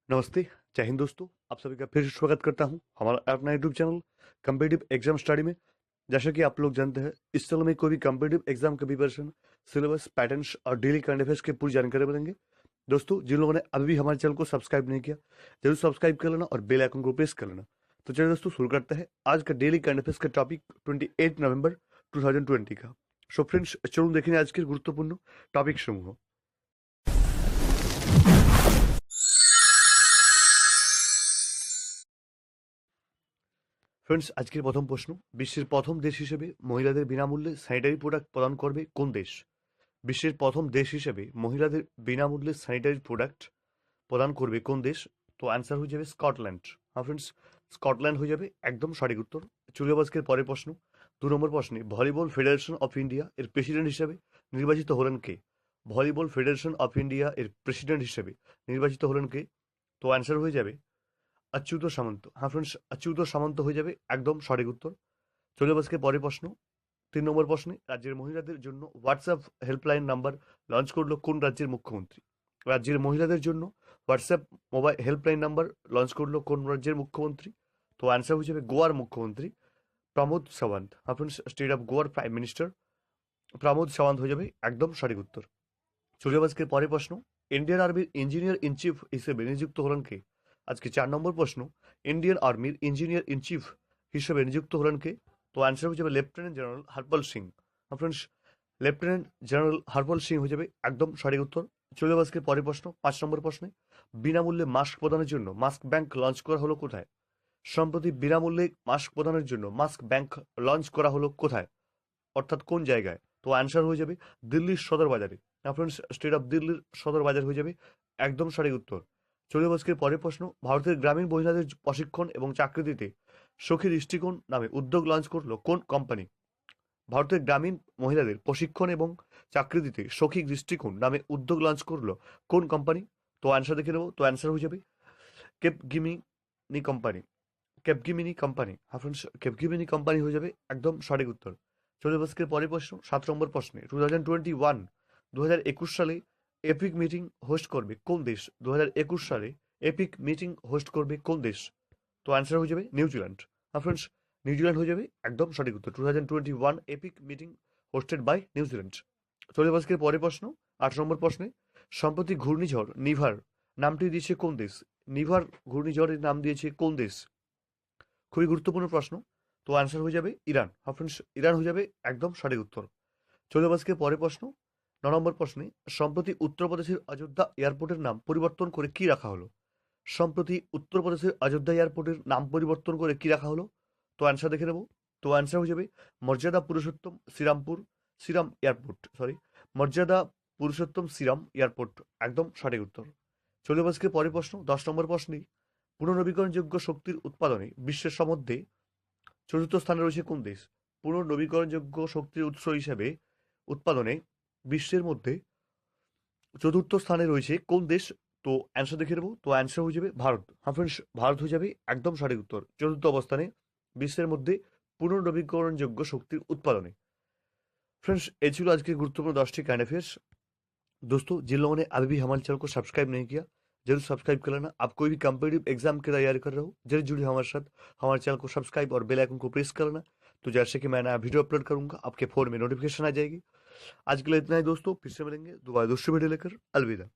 नमस्ते, जय हिंद दोस्तों। आप सभी का फिर से स्वागत करता हूं हमारा अपना YouTube channel competitive exam study में। जैसा कि आप लोग जानते हैं, इस चैनल में कोई भी कम्पिटिटिव एग्जाम का प्रिपरेशन, सिलेबस, पैटर्न्स और डेली करंट अफेयर्स की पूरी जानकारी मिलेंगे। दोस्तों, जिन लोगों ने अभी भी हमारे चैनल को सब्सक्राइब नहीं किया, जरूर सब्सक्राइब कर लेना और बेल आइकन को प्रेस कर लेना। तो चलिए दोस्तों, शुरू करते हैं आज का डेली करंट अफेयर्स का टॉपिक 28 नवंबर 2020 का। सो फ्रेंड्स, चलून देखेंगे आज के गुरुत्वपूर्ण टॉपिक समूह। ফ্রেন্ডস, আজকের প্রথম প্রশ্ন, বিশ্বের প্রথম দেশ হিসেবে মহিলাদের বিনামূল্যে স্যানিটারি প্রোডাক্ট প্রদান করবে কোন দেশ? বিশ্বের প্রথম দেশ হিসেবে মহিলাদের বিনামূল্যে স্যানিটারি প্রোডাক্ট প্রদান করবে কোন দেশ? তো অ্যান্সার হয়ে যাবে স্কটল্যান্ড। হ্যাঁ ফ্রেন্ডস, স্কটল্যান্ড হয়ে যাবে একদম সঠিক উত্তর। চলিয়ে আজকের পরের প্রশ্ন, 2 নম্বর প্রশ্নে, ভলিবল ফেডারেশন অফ ইন্ডিয়া এর প্রেসিডেন্ট হিসেবে নির্বাচিত হলেন কে? ভলিবল ফেডারেশন অফ ইন্ডিয়া এর প্রেসিডেন্ট হিসেবে নির্বাচিত হলেন কে? তো অ্যান্সার হয়ে যাবে अच्युत सामंत। हाँ फ्रेंड्स, अच्युत सामंत हो जाए एकदम सঠিক উত্তর। চলে আজকে পরের প্রশ্ন, 3 নম্বর প্রশ্নে, রাজ্যের মহিলাদের জন্য হোয়াটসঅ্যাপ হেল্পলাইন নাম্বার লঞ্চ করলো কোন রাজ্যের মুখ্যমন্ত্রী? রাজ্যের মহিলাদের জন্য WhatsApp mobile helpline number launch করলো কোন রাজ্যের মুখ্যমন্ত্রী? তো অ্যান্সার হয়ে যাবে গোয়ার মুখ্যমন্ত্রী প্রমোদ সাওয়ান্ত। হ্যাঁ ফ্রেন্ডস, স্টেট অফ গোয়ার প্রাইম মিনিস্টার প্রমোদ সাওয়ান্ত হয়ে যাবে একদম সঠিক উত্তর। চলে আজকে পরের প্রশ্ন, ইন্ডিয়ান আর্মির ইঞ্জিনিয়ার ইন চিফ হিসেবে নিযুক্ত হলেন কে? আজকে 4 নম্বর প্রশ্ন, ইন্ডিয়ান আর্মির ইঞ্জিনিয়ার ইন চিফ হিসেবে নিযুক্ত হলেন কে? তো অ্যান্সার হয়ে যাবে lieutenant general Harpal Singh. Friends, lieutenant general Harpal Singh হয়ে যাবে একদম সঠিক উত্তর। চলে আজকে পরের প্রশ্ন, 5 নম্বর প্রশ্নে, বিনামূল্যে মাস্ক প্রদানের জন্য মাস্ক ব্যাংক লঞ্চ করা হলো কোথায়? সম্প্রতি বিনামূল্যে মাস্ক প্রদানের জন্য মাস্ক ব্যাংক লঞ্চ করা হলো কোথায়, অর্থাৎ কোন জায়গায়? তো অ্যান্সার হয়ে যাবে দিল্লির সদর বাজারে। ফ্রেন্ডস, স্টেট অফ দিল্লির সদর বাজার হয়ে যাবে একদম সঠিক উত্তর। চলে আজকের পরের প্রশ্ন, ভারতের গ্রামীণ মহিলাদের প্রশিক্ষণ এবং চাকরি দিতে সখী দৃষ্টিকোণ নামে উদ্যোগ লঞ্চ করলো কোন কোম্পানি? ভারতের গ্রামীণ মহিলাদের প্রশিক্ষণ এবং চাকরি দিতে সখী দৃষ্টিকোণ নামে উদ্যোগ লঞ্চ করলো কোন কোম্পানি? তো অ্যান্সার দেখে নেবো। তো অ্যান্সার হয়ে যাবে কেপগিমিনি কোম্পানি। কেপগিমিনি কোম্পানি। হ্যাঁ ফ্রেন্ডস, কেপগিমিনি কোম্পানি হয়ে যাবে একদম সঠিক উত্তর। চলে আজকের পরের প্রশ্ন, 7 নম্বর প্রশ্নে, 2021 সালে এপিক মিটিং হোস্ট করবে কোন দেশ? 2021 সালে এপিক মিটিং হোস্ট করবে কোন দেশ? তো অ্যান্সার হয়ে যাবে নিউজিল্যান্ড। হ্যাঁ ফ্রেন্ডস, নিউজিল্যান্ড হয়ে যাবে একদম সঠিক উত্তর। 2021 এপিক মিটিং হোস্টেড বাই নিউজিল্যান্ড। চলে আজকের পরের প্রশ্ন, 8 নম্বর প্রশ্নে, সম্প্রতি ঘূর্ণিঝড় নিভার নামটি দিয়েছে কোন দেশ? নিভার ঘূর্ণিঝড়ের নাম দিয়েছে কোন দেশ? খুবই গুরুত্বপূর্ণ প্রশ্ন। তো অ্যান্সার হয়ে যাবে ইরান। হ্যাঁ ফ্রেন্ডস, ইরান হয়ে যাবে একদম সঠিক উত্তর। চলে আজকে পরের প্রশ্ন, 9 নম্বর প্রশ্নে, সম্প্রতি উত্তরপ্রদেশের অযোধ্যা এয়ারপোর্টের নাম পরিবর্তন করে কি রাখা হলো? সম্প্রতি উত্তরপ্রদেশের অযোধ্যা এয়ারপোর্টের নাম পরিবর্তন করে কি রাখা হলো? তো অ্যান্সার দেখে নেব। তো অ্যান্সার হয়ে যাবে মর্যাদা পুরুষোত্তম শ্রীরাম এয়ারপোর্ট, মর্যাদা পুরুষোত্তম শ্রীরাম এয়ারপোর্ট একদম সঠিক উত্তর। চলে আজকে পরের প্রশ্ন, 10 নম্বর প্রশ্নে, পুনর্নবীকরণযোগ্য শক্তির উৎপাদনে বিশ্বের মধ্যে চতুর্থ স্থানে রয়েছে কোন দেশ? পুনর্নবীকরণযোগ্য শক্তির উৎস হিসেবে উৎপাদনে বিশ্বের মধ্যে চতুর্থ স্থানে রয়েছে কোন দেশ? তো অ্যান্সার দেখে নেব। তো অ্যান্সার হয়ে যাবে ভারত। হ্যাঁ ফ্রেন্ডস, ভারত হয়ে যাবে একদম সঠিক উত্তর, চতুর্থ অবস্থানে বিশ্বের মধ্যে পুনর্নবীকরণযোগ্য শক্তির উৎপাদনে। फ्रेंड्स, ये ছিল आज के गुरुत्वपूर्ण 10टी करंट अफेयर्स। दोस्तों, जिन लोगों ने अभी भी हमारे चैनल को सब्सक्राइब नहीं किया, जरूर सब्सक्राइब कर लेना। आप कोई भी कम्पिटिटिव एग्जाम की तैयारी कर रहे हो, जरूर जुड़िए हमारे साथ। हमारे चैनल को सब्सक्राइब और बेल आइकन को प्रेस कर लेना, तो जैसे कि मैं नया वीडियो अपलोड करूंगा आपके फोन में नोटिफिकेशन आ जाएगी। आज के लिए इतना ही दोस्तों, फिर से मिलेंगे दोबारा दूसरी वीडियो लेकर। अलविदा।